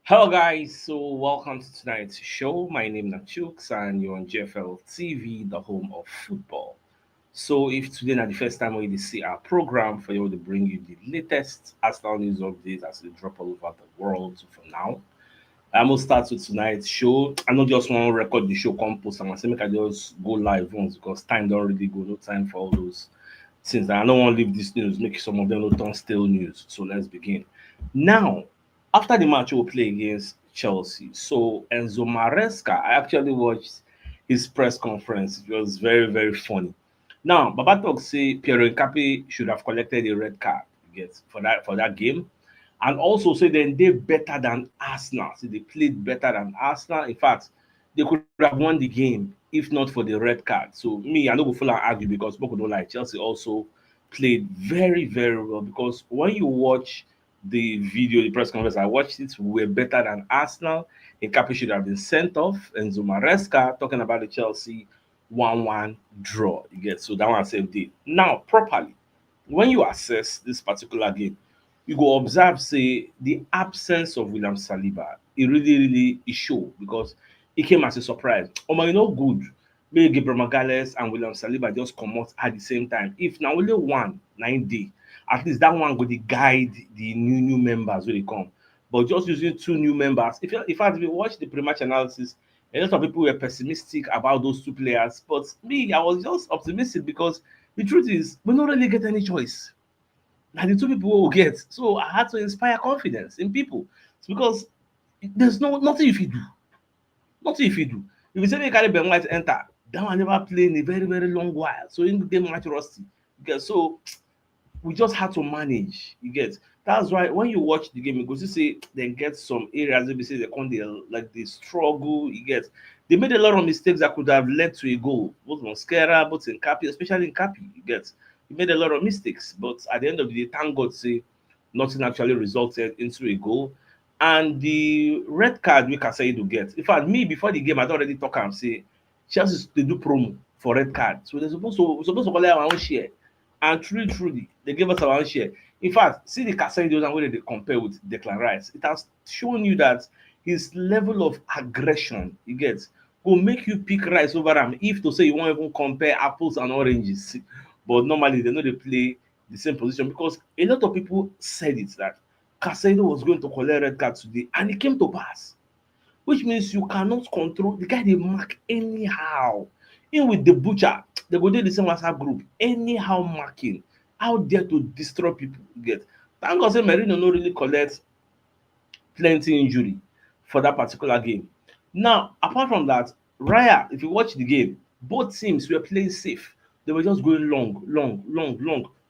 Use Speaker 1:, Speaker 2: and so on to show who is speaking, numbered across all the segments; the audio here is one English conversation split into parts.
Speaker 1: Hello, guys. So, welcome to tonight's show. My name is Nachooks, and you're on GFL TV, the home of football. So, if today is the first time we see our program, for you to bring you the latest Arsenal news updates as they drop all over the world. So, for now, I'm gonna start with tonight's show. I not just want to record the show, compost, and I say make I just go live once because time don't really go. No time for all those things. And I don't want to leave this news, make some of them not turn stale news. So let's begin. Now, after the match we'll play against Chelsea, so Enzo Maresca, I actually watched his press conference. It was very, very funny. Now, Baba talk say Piero Nkapi should have collected a red card, you get, for that game. And also say then they better than Arsenal. See, they played better than Arsenal. In fact, they could have won the game if not for the red card. So me, I no go full and argue because people don't like Chelsea also played very, very well because when you watch the video, the press conference, I watched it, we were better than Arsenal. Nkapi should have been sent off. And Maresca talking about the Chelsea 1-1 draw. You get so that one saved it. Now, properly, when you assess this particular game, you go observe say the absence of William Saliba, it really, really is show because it came as a surprise. You know good. Maybe Gabriel Magalhaes and William Saliba just come out at the same time. If now only one 9 day, at least that one go dey guide the new members when they come. But just using two new members, in fact if you watch the pre-match analysis, a lot of people were pessimistic about those two players. But me, I was just optimistic because the truth is we don't really get any choice. And the two people we will get. So I had to inspire confidence in people. It's because there's nothing if you do. Nothing if you do. If you say make carry Ben White enter, that one never play in a very, very long while. So in the match rusty. Okay, so we just had to manage. You get that's why when you watch the game, you go to see they get some areas they say they come there like they struggle. You get they made a lot of mistakes that could have led to a goal, both on Skera, both in Capi, especially in Capi. You get he made a lot of mistakes, but at the end of the day, thank God say nothing actually resulted into a goal. And the red card we Casado get. In fact, me before the game, I already talk and say Chelsea they do promo for red card. So they're supposed to collect our own share. And truly, they gave us our own share. In fact, see the Casado and where they compare with Declan Rice. It has shown you that his level of aggression he gets will make you pick Rice over him if to say you won't even compare apples and oranges. But normally they know they play the same position because a lot of people said it that Casado was going to collect red card today and it came to pass. Which means you cannot control the guy they mark anyhow. In with the butcher, they go dey the same WhatsApp group, anyhow marking, out there to destroy people. You get. Thank God say Merino no really collect plenty injury for that particular game. Now, apart from that, Raya, if you watch the game, both teams were playing safe. They were just going long.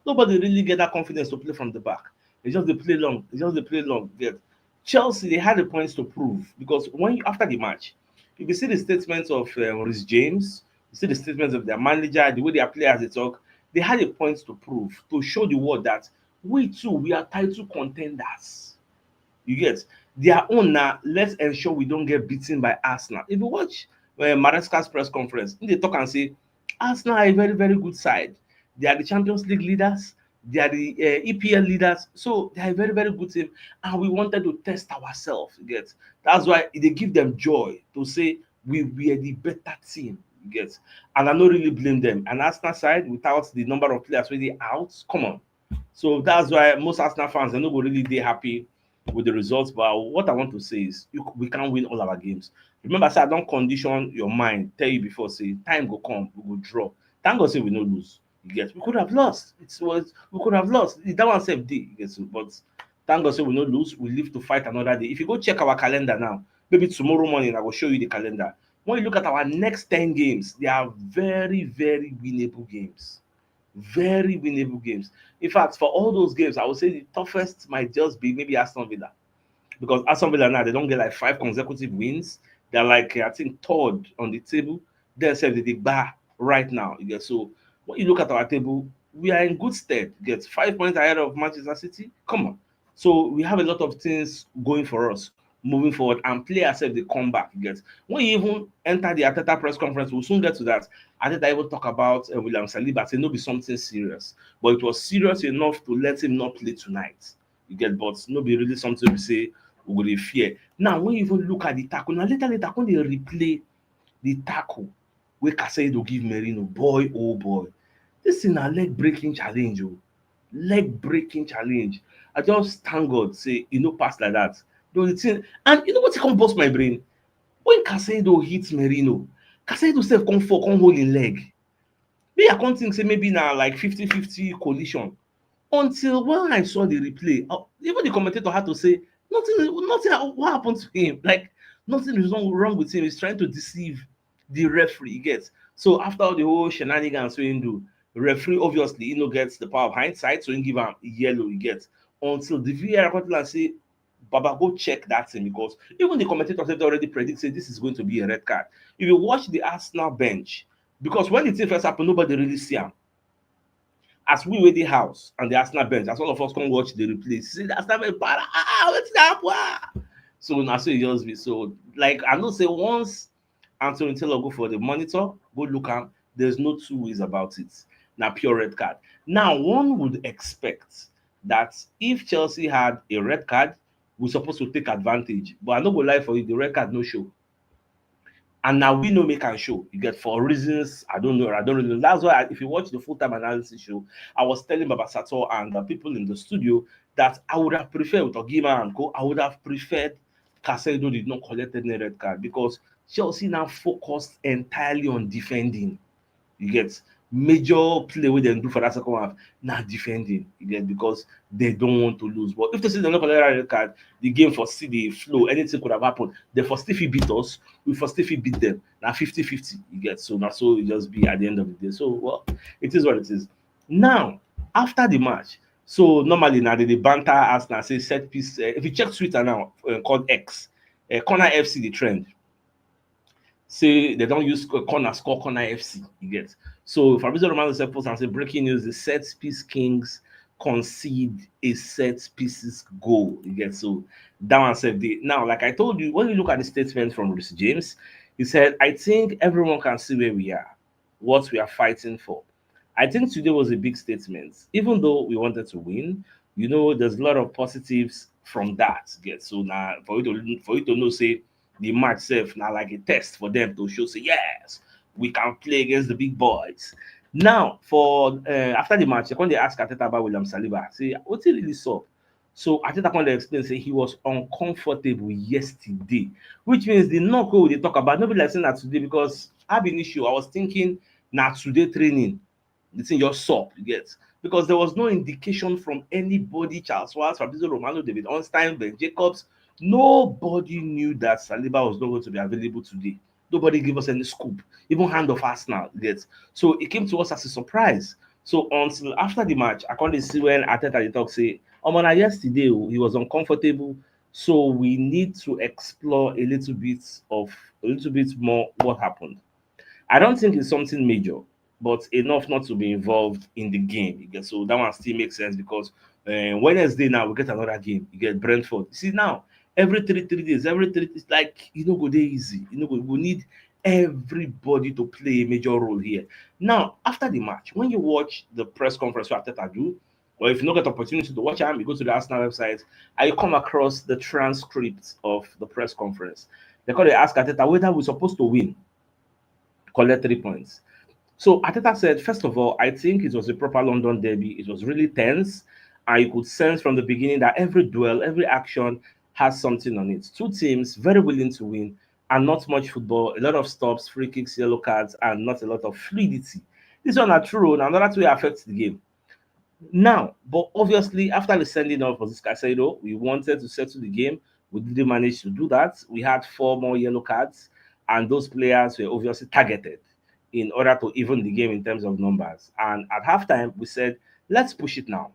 Speaker 1: Nobody really get that confidence to play from the back. They play long. They play long. Get. Chelsea, they had the points to prove because after the match, if you see the statements of Rhys James, you see the statements of their manager, the way their players they talk, they had a point to prove to show the world that we too we are title contenders. You get their own now. Let's ensure we don't get beaten by Arsenal. If you watch Maresca's press conference, they talk and say Arsenal are a very, very good side. They are the Champions League leaders. They are the EPL leaders. So they are a very, very good team. And we wanted to test ourselves. You get that's why they give them joy to say we are the better team. You get and I don't really blame them. And Arsenal side, without the number of players really out, come on. So that's why most Arsenal fans are not really they happy with the results. But what I want to say is we can't win all our games. Remember, say I don't condition your mind, tell you before, say time go come, we go draw. Thank God say we no lose. You get we could have lost. It was we could have lost. That one safe day, you get so, but thank God say we no lose. We live to fight another day. If you go check our calendar now, maybe tomorrow morning I will show you the calendar. When you look at our next 10 games, they are very, very winnable games. Very winnable games. In fact, for all those games, I would say the toughest might just be maybe Aston Villa. Because Aston Villa now, they don't get like 5 consecutive wins. They're like, I think, third on the table. They're the bar right now. You get so when you look at our table, we are in good stead. You get 5 points ahead of Manchester City. Come on. So we have a lot of things going for us moving forward and play ourselves the comeback. You get when you even enter the Arteta press conference, we'll soon get to that. Arteta even talk about William Saliba, say no be something serious, but it was serious enough to let him not play tonight. You get, but no be really something we say we go dey fear. Now when you even look at the tackle, now later when they replay the tackle wey Casado give Merino, boy oh boy, this thing na leg breaking challenge oh, leg breaking challenge. I just thank God say e no pass like that. Though the thing, and you know what come burst my brain? When Casado hit Merino, Casado sef come fall come hold im leg. Me I come think say maybe na like 50-50 collision, until when I saw the replay, even the commentator had to say nothing what happened to him, like nothing is wrong with him, he's trying to deceive the referee, you get. So after all the whole shenanigans wey him do, the referee obviously he no get the power of hindsight, so he give am yellow, you get, until the VAR come tell am say baba go check that thing, because even the commentator said already predict say this is going to be a red card. If you watch the Arsenal bench, because when the thing first happen nobody really see am, as we wey dey house and the Arsenal bench, as all of us come watch the replay, see the Arsenal bench para, wetin dey happen, so na so e just be. So like I know say once Anthony Taylor go for the monitor, go look am, there's no two ways about it, na pure red card. Now one would expect that if Chelsea had a red card, we suppose to take advantage, but I no go lie for you, the red card no show, and now we no make am show, you get, for reasons I don't know, I don't really know. That's why if you watch the full-time analysis show, I was telling Baba Sato and the people in the studio that I would have preferred with Ogima and Co, I would have preferred Casado did not collect any red card, because Chelsea now focused entirely on defending, you get. Major play wey dem do for that second half na defending, you get, because they don't want to lose. But if they say dem no collect that red card, the game for still dey flow, anything could have happened. Dem for still fit beat us, we for still fit beat dem, na 50-50, you get. So na so e just be at the end of the day. So well, it is what it is. Now after the match, so normally na dey banter Arsenal say set piece, if you check Twitter now, called X, corner FC dey trend, say they don't use corner, score corner FC, you get. So Fabrizio Romano said post and say breaking news: the set piece kings concede a set pieces goal, you get. So that one said the now, like I told you, when you look at the statement from Reece James, he said, I think everyone can see where we are, what we are fighting for. I think today was a big statement, even though we wanted to win. You know, there's a lot of positives from that. Get. So now for you to know, say the match self now like a test for them to show, say yes, we can play against the big boys. Now for after the match, when they ask Arteta about William Saliba, say what's he really saw. So Arteta when they explain, say he was uncomfortable yesterday, which means the knock wey they talk about nobody like saying that today, because I have an issue. I was thinking now today training, the thing just sup, you get, because there was no indication from anybody, Charles Watts, Fabrizio Romano, David Ornstein, Ben Jacobs. Nobody knew that Saliba was not going to be available today. Nobody gave us any scoop, even hand of Arsenal, you get. So it came to us as a surprise. So until after the match, I can't see when Arteta the talk say, "Oh yesterday he was uncomfortable, so we need to explore a little bit more what happened." I don't think it's something major, but enough not to be involved in the game. You get. So that one still makes sense, because Wednesday now we get another game. You get Brentford. You see now, every three days, it's like go dey easy. We need everybody to play a major role here. Now after the match, when you watch the press conference what Arteta do, or if you don't get opportunity to watch them, you go to the Arsenal website and you come across the transcript of the press conference. They ask Arteta whether we're supposed to win, collect 3 points. So Arteta said, first of all, I think it was a proper London derby. It was really tense. And you could sense from the beginning that every duel, every action has something on it. Two teams very willing to win, and not much football, a lot of stops, free kicks, yellow cards, and not a lot of fluidity. This one are true, and another two affects the game. Now, but obviously, after the sending off of this Casado, we wanted to settle the game. We didn't manage to do that. We had 4 more yellow cards, and those players were obviously targeted in order to even the game in terms of numbers. And at halftime, we said, let's push it now.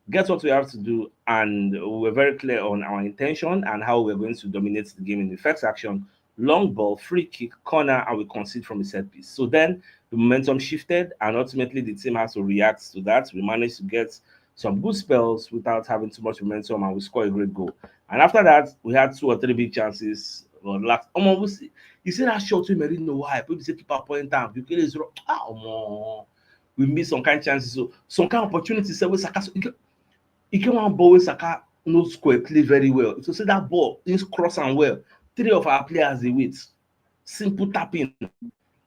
Speaker 1: Get what we have to do. And we were very clear on our intention and how we're going to dominate the game in the first action. Long ball, free kick, corner, and we concede from a set piece. So then the momentum shifted, and ultimately the team has to react to that. We managed to get some good spells without having too much momentum, and we scored a great goal. And after that, we had 2 or 3 big chances. Last, you see that shot we Merino why people say keep point down. You get it we miss some kind of chances. So some kind of opportunities. Say we Saka, he get one ball with Saka no square, play very well. If you see that ball, it's cross and well. Three of our players they wait. Simple tapping.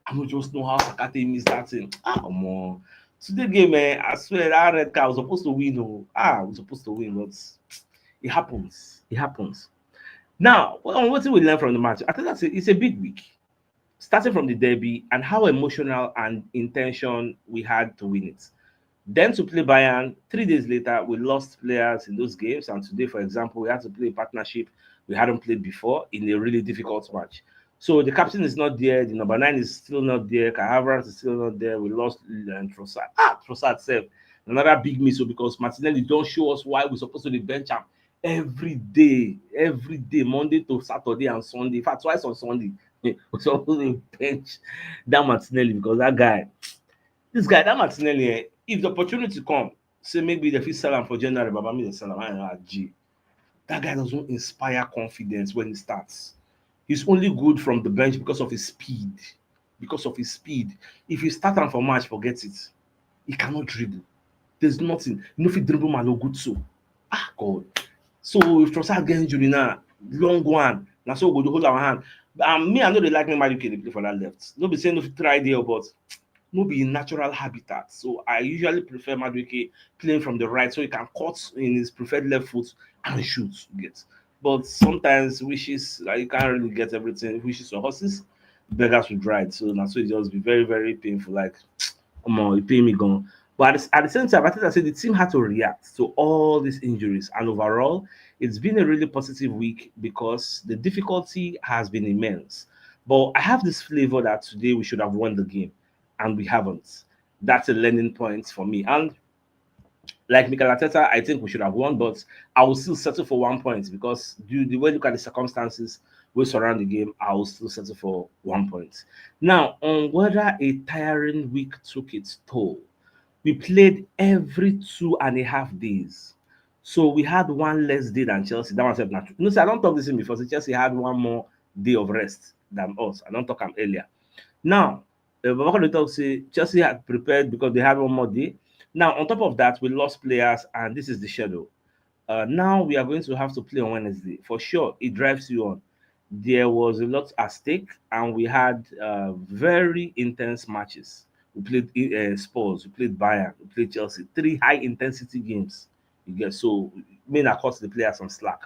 Speaker 1: I don't just know how Sakate missed that thing. Omo. Today game, I swear that red card was supposed to win. Oh, we're supposed to win, but it happens. It happens. Now, what did we learn from the match? I think it's a big week. Starting from the derby and how emotional and intention we had to win it. Then to play Bayern, 3 days later, we lost players in those games. And today, for example, we had to play a partnership we hadn't played before in a really difficult match. So the captain is not there. The number 9 is still not there. Kai Havertz is still not there. We lost Trossard. Trossard self. Another big miss because Martinelli don't show us why we're supposed to be bench him every day, Monday to Saturday and Sunday. In fact, twice on Sunday. We're supposed to bench that Martinelli because that Martinelli, if the opportunity come, say maybe the fit sell am for January, but me the sell am G. That guy doesn't inspire confidence when he starts. He's only good from the bench because of his speed. Because of his speed. If you start am for match, forget it. He cannot dribble. There's nothing. You know if he dribble man no good so. God. So if Trossard get injury now, long one, na so we go dey hold our hand. Me, I know they like me Madueke dey play for that left. No be saying no fit try there, but no be in natural habitat. So I usually prefer Madueke playing from the right so he can cut in his preferred left foot and shoot. Get. But sometimes wishes like you can't really get everything. Wishes for horses, beggars will ride. So that's so it just be very, very painful. Like, come on, you pay me gone. But at the same time, I think I said the team had to react to all these injuries. And overall, it's been a really positive week because the difficulty has been immense. But I have this flavor that today we should have won the game, and we haven't. That's a learning point for me. And like Mikel Arteta, I think we should have won, but I will still settle for 1 point because the way you look at the circumstances we surround the game, I will still settle for 1 point. Now, on whether a tiring week took its toll, we played every 2.5 days. So we had one less day than Chelsea. That was not true. No, sir, I don't talk this in before. So Chelsea had one more day of rest than us. I don't talk them earlier. Now, Baba talk say Chelsea had prepared because they had one more day. Now, on top of that, we lost players, and this is the schedule. Now we are going to have to play on Wednesday. For sure, it drives you on. There was a lot at stake, and we had very intense matches. We played Spurs, we played Bayern, we played Chelsea. Three high intensity games. You get so may not cost the players some slack.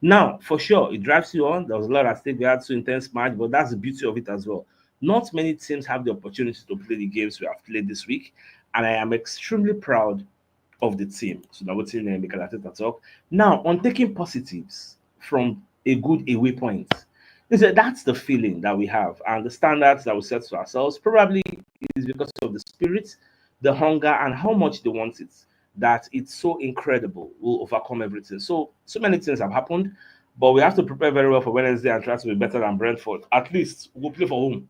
Speaker 1: Now, for sure, it drives you on. There was a lot at stake. We had two intense match, but that's the beauty of it as well. Not many teams have the opportunity to play the games we have played this week, and I am extremely proud of the team. So that was in Mikel Arteta talk. Now, on taking positives from a good away point, that's the feeling that we have, and the standards that we set to ourselves probably is because of the spirit, the hunger, and how much they want it. That it's so incredible, will overcome everything. So many things have happened, but we have to prepare very well for Wednesday and try to be better than Brentford. At least we'll play for home.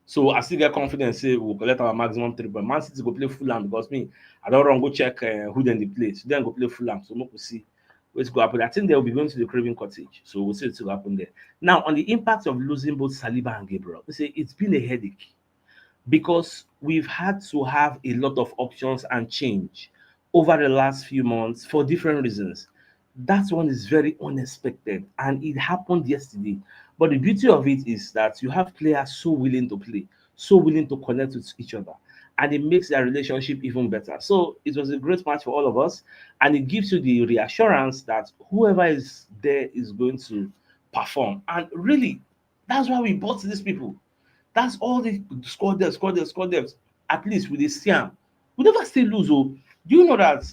Speaker 1: So I still get confidence say we'll collect our maximum 3 points. Man City go play Fulham because me, I don't run go check who then they play. So then go play Fulham. So we'll see what's going to happen. I think they'll be going to the Craven Cottage. So we'll see what's going to happen there. Now, on the impact of losing both Saliba and Gabriel, they say it's been a headache because we've had to have a lot of options and change over the last few months for different reasons. That one is very unexpected and it happened yesterday. But the beauty of it is that you have players so willing to play, so willing to connect with each other, and it makes their relationship even better. So it was a great match for all of us, and it gives you the reassurance that whoever is there is going to perform. And really, that's why we bought these people. That's all they score depth, score depth, score depth. At least with the Siam. We never still lose. Oh, do you know that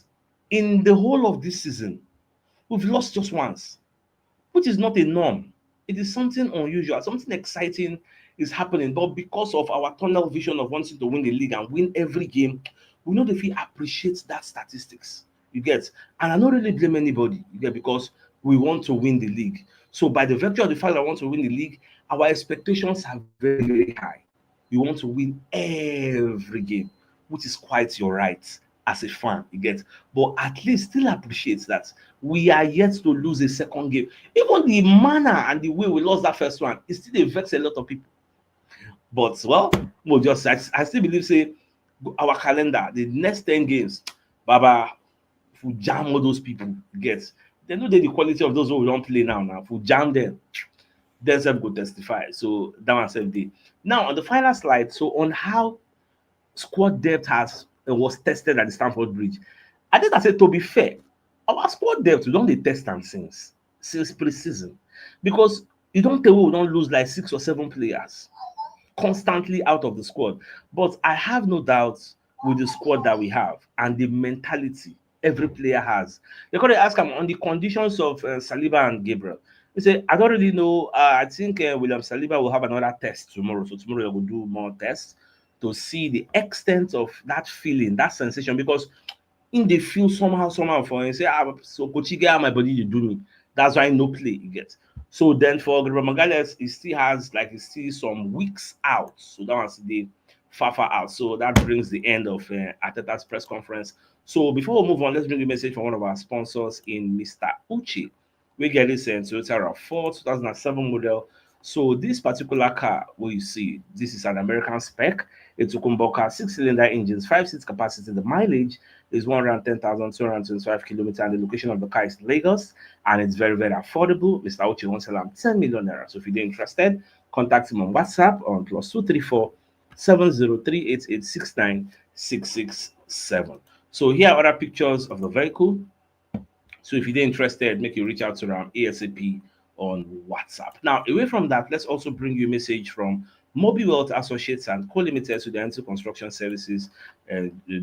Speaker 1: in the whole of this season, we've lost just once, which is not a norm. It is something unusual, something exciting is happening. But because of our tunnel vision of wanting to win the league and win every game, we know if we appreciate that statistics. You get, and I don't really blame anybody, you get, because we want to win the league. So by the virtue of the fact that I want to win the league, our expectations are very, very high. You want to win every game, which is quite your right as a fan, you get. But at least still appreciate that we are yet to lose a second game. Even the manner and the way we lost that first one, it still vex a lot of people. But well, we'll just I still believe say our calendar, the next 10 games, Baba, if we jam all those people, you get, they know the quality of those who we don't play now. Now, if we jam them, then some go testify. So that one said day. Now on the final slide, so on how squad depth has was tested at the Stamford Bridge. I think I said to be fair, our squad depth we don't dey test am since pre-season because you don't tell we don't lose like 6 or 7 players constantly out of the squad. But I have no doubt with the squad that we have and the mentality every player has. They could ask him on the conditions of Saliba and Gabriel. He said, I don't really know. I think William Saliba will have another test tomorrow. So tomorrow we will do more tests to see the extent of that feeling, that sensation, because in they feel somehow for him say so Kochi get how my body dey do me, that's why no play e get. So then for Gabriel Magalhaes he still has like he still some weeks out, so that one still dey far out. So that brings the end of Arteta's press conference. So before we move on, let's bring a message from one of our sponsors in Mr. Uche. We get this Toyota RAV4 2007 model. So this particular car where you see this is an American spec. It's a Kumboka 6-cylinder engines, 5 seats capacity. The mileage is 110,225 kilometers, and the location of the car is Lagos, and it's very affordable. Mr. Uche wants to sell 10 million naira. So if you're interested, contact him on WhatsApp on +234 7038869667. So here are other pictures of the vehicle. So if you're interested, make you reach out to them ASAP on WhatsApp. Now, away from that, let's also bring you a message from Mobi Wealth Associates and Co-Limited to the into construction services,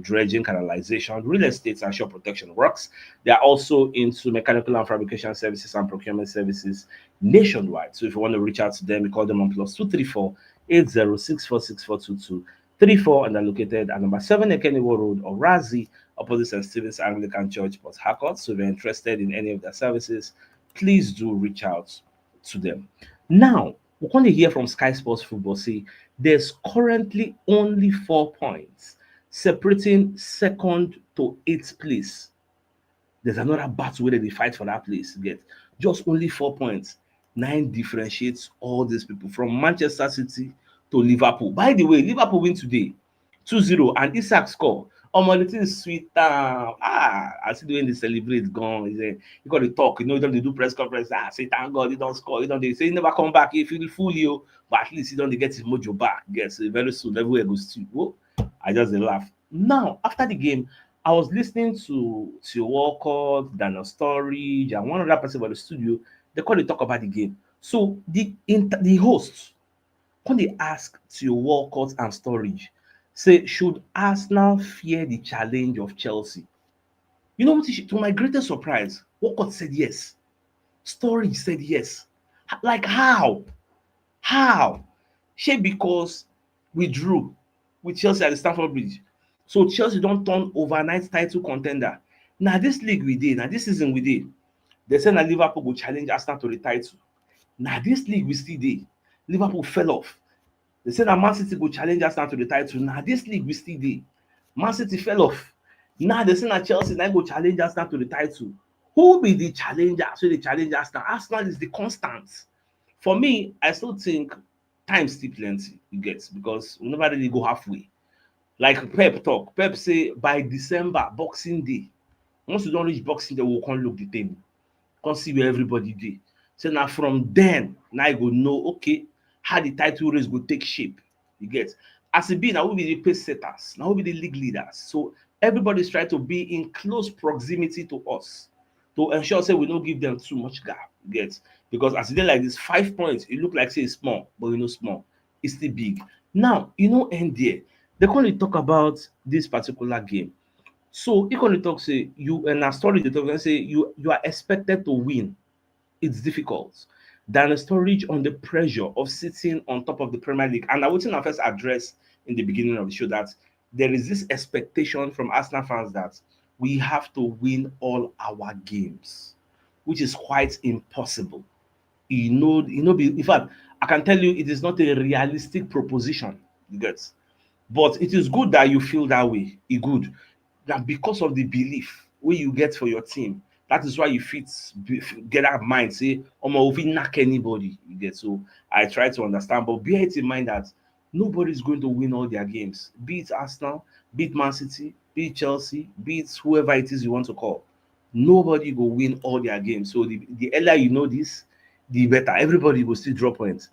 Speaker 1: dredging, canalization, real estate, and shore protection works. They are also into mechanical and fabrication services and procurement services nationwide. So if you want to reach out to them, you call them on +234 8064642234, and they're located at number 7 Ekeniwo Road or Razi, opposite St. Stephen's Anglican Church, Port Harcourt. So if you're interested in any of their services, please do reach out to them. Now, we're going to hear from Sky Sports Football say there's currently only 4 points separating second to 8th place. There's another battle where they fight for that place. Get just only 4 points. 9 differentiates all these people from Manchester City to Liverpool. By the way, Liverpool win today 2-0 and Isak score. The thing is sweet. I see the way they celebrate gone. You got to talk, you don't do press conference. Say thank God he don't score. They say he never come back. He feel fool you, but at least he don't get his mojo back. Yes, very soon everywhere goes to. Whoa, I just laugh. Now after the game, I was listening to Walcott, Daniel Sturridge, and one other person by the studio. They call to talk about the game. So the host, when they ask to Walcott and Sturridge, say should Arsenal fear the challenge of Chelsea? You know what? To my greatest surprise, Walcott said yes. Sturridge said yes. Like how? How? Shey because we drew with Chelsea at the Stamford Bridge. So Chelsea don't turn overnight title contender. Now this league we did, now this season we did. They say na Liverpool go challenge Arsenal to the title. Now this league we still dey. Liverpool fell off. They say na Man City go challenge Arsenal to the title. Now this league we still dey. Man City fell off. Now they say na Chelsea na go challenge Arsenal to the title. Who be the challenger? So they challenge Arsenal. Arsenal is the constant. For me, I still think time still plenty, you get, because we never really go halfway. Like Pep talk. Pep say by December, Boxing Day. Once you don't reach Boxing Day, we'll come look the table. Come see where everybody dey. So now from then, now you go know, okay, how the title race go take shape. You get. As it be, now we be the pace setters. Now we be the league leaders. So everybody's trying to be in close proximity to us to ensure say we don't give them too much gap. You get. Because as it dey like this, 5 points, it look like say it's small, but small. It's still big. Now, end there. They can't talk about this particular game. So he can talk say you and a story they talk and say you are expected to win. It's difficult. Than a storage on the pressure of sitting on top of the Premier League. And I want to first address in the beginning of the show that there is this expectation from Arsenal fans that we have to win all our games, which is quite impossible. In fact, I can tell you it is not a realistic proposition. You get. But it is good that you feel that way. It's good that because of the belief wey you get for your team, that is why you fit get that mind say omo we fit knack anybody, you get. So I try to understand, but bear it in mind that nobody is going to win all their games, be it Arsenal, be it Man City, be it Chelsea, be it whoever it is you want to call, nobody will win all their games. So the earlier you know this, the better. Everybody will still drop points.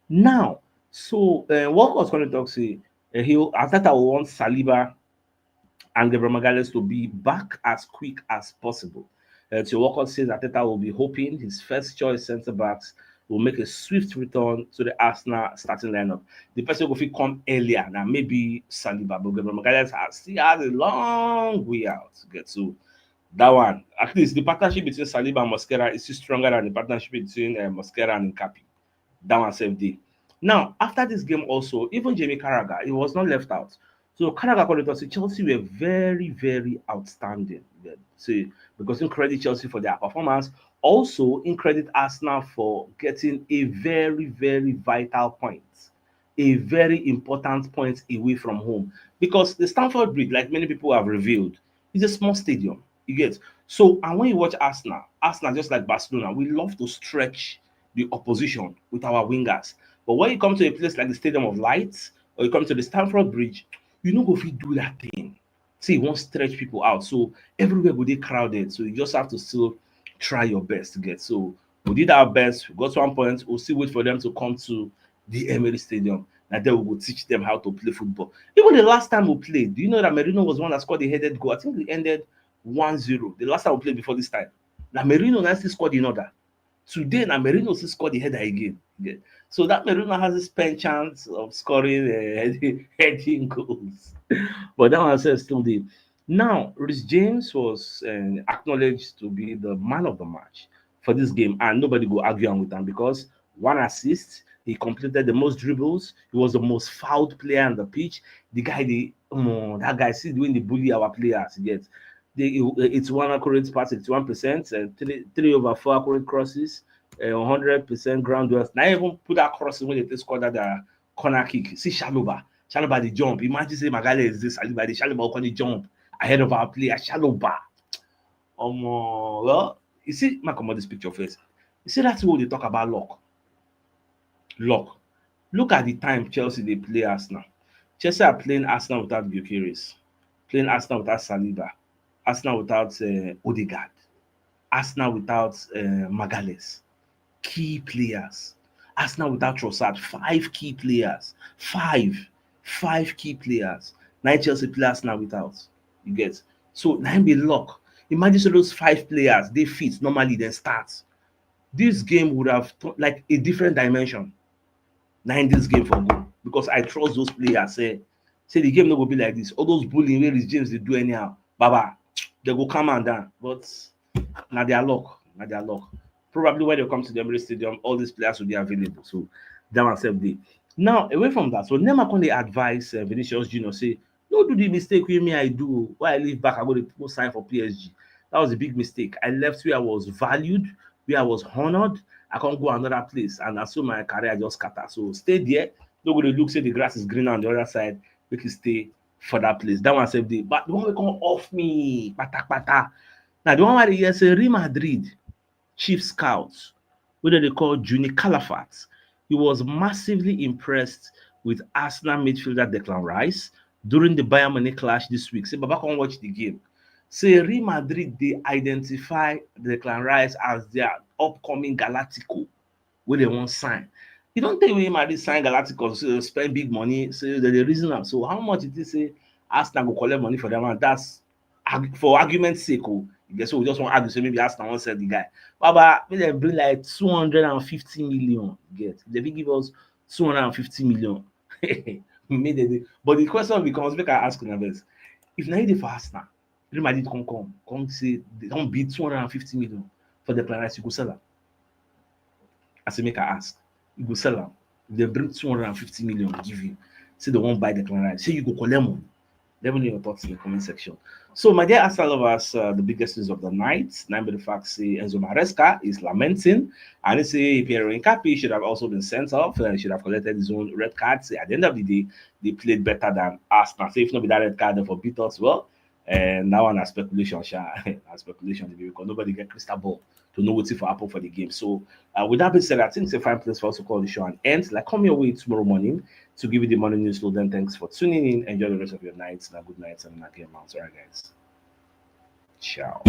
Speaker 1: Now, so what was going to talk say he Arteta will want Saliba and Gabriel Magalhaes to be back as quick as possible. So Walcott says Arteta will be hoping his first choice centre backs will make a swift return to the Arsenal starting lineup. The person will come earlier now, maybe Saliba, but Gabriel Magalhaes still has a long way out to get to that one. At least the partnership between Saliba and Mosquera is still stronger than the partnership between Mosquera and Nkapi. That one same day. Now, after this game also, even Jamie Carragher, he was not left out. So Carragher called it us, Chelsea were very, very outstanding. So because in credit Chelsea for their performance, also in credit Arsenal for getting a very, very vital point, a very important point away from home. Because the Stamford Bridge, like many people have revealed, is a small stadium. You get so, and when you watch Arsenal just like Barcelona, we love to stretch the opposition with our wingers. But when you come to a place like the Stadium of Lights or you come to the Stamford Bridge, you know go fit do that thing. See, you won't stretch people out. So everywhere will be crowded. So you just have to still try your best to get. So we did our best. We got to one point. We'll still wait for them to come to the Emirates Stadium. And then we will teach them how to play football. Even the last time we played, do you know that Merino was one that scored the headed goal? I think we ended 1-0. The last time we played before this time. Now Merino nicely scored in order. Today, now Merino still scored the header again. Yeah. So that Merino has this pen chance of scoring heading goals. But that one says still the. Now, Rhys James was acknowledged to be the man of the match for this game, and nobody go argue with him because one assist, he completed the most dribbles, he was the most fouled player on the pitch. The guy, that guy still doing the bully our players. Yes, it's one accurate pass, 81%, three over four accurate crosses, 100% ground dwells. Now even put that crossing when they scored that corner kick. See Shaloba the jump. Imagine say Magale is this Saliba, the Shaloba can jump ahead of our player. Shaloba. Well, you see, my come on this picture first. You see that's what they talk about luck. Luck. Look at the time Chelsea they play Arsenal. Chelsea are playing Arsenal without Gyökeres, playing Arsenal without Saliba, Arsenal without Odegaard, Arsenal without Magalhaes. Key players. Arsenal without Trossard, five key players. Five key players. Nine Chelsea players now without. You get so nine be luck. Imagine so those five players they fit normally then start. This game would have like a different dimension. Nine this game for goal because I trust those players. Say the game not go be like this. All those bullying where is James they do anyhow. Baba, they go come and down. But now their luck. Now their luck. Probably when they come to the Emirates Stadium, all these players will be available. So that one self day. Now away from that, so Neymar can they advise Vinicius Junior say, no do the mistake with me I do. Why I leave back, I go to sign for PSG. That was a big mistake. I left where I was valued, where I was honored. I can't go another place, and I saw my career just scatter. So stay there. Don't go to look say the grass is greener on the other side. Make you stay for that place. That one self day. But the one will come off me, pata. Now the one where they say Real Madrid chief scouts, whether they call Juni Calafat. He was massively impressed with Arsenal midfielder Declan Rice during the Bayern Munich clash this week. Say, Baba, come watch the game. Say, Real Madrid, they identify Declan Rice as their upcoming Galactico, where they want sign. You don't think Real Madrid sign Galacticos, so spend big money, so the reason. So how much did they say Arsenal go collect money for them? And that's for argument's sake. Oh, guess so we just want to argue. So maybe Arsenal won't sell the guy. Baba, they bring like 250 million. Get they will give us 250 million. But the question becomes, make I ask you this: if now they for Arsenal, Real Madrid come say they don't bid 250 million for the players, you go sell them. I say make I ask, you go sell them. If they bring 250 million, give you. Say they won't buy the players. Say you go collect money. Let me know your thoughts in the comment section. So, my dear Arsenal lovers, the biggest news of the night, nine by the fact, say Enzo Maresca is lamenting, and they say Piero Incapi should have also been sent off, and should have collected his own red card. Say at the end of the day, they played better than Arsenal. So, if not be that red card, they for beat us well. And now on a speculation, a speculation because nobody get crystal ball to know what's for Apple for the game. So with that being said, I think it's a fine place for us to call the show and end. Like come your way tomorrow morning to give you the morning news. So then thanks for tuning in. Enjoy the rest of your night and a good night and a game out. All right, guys. Ciao.